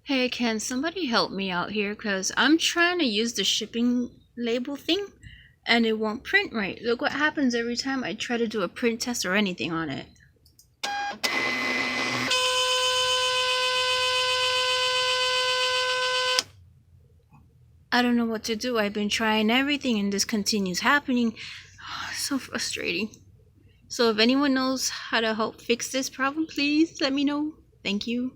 Hey, can somebody help me out here? Because I'm trying to use the shipping label thing and it won't print right. Look what happens every time I try to do a print test or anything on it. I don't know what to do. I've been trying everything and this continues happening. So frustrating. So if anyone knows how to help fix this problem, please let me know. Thank you.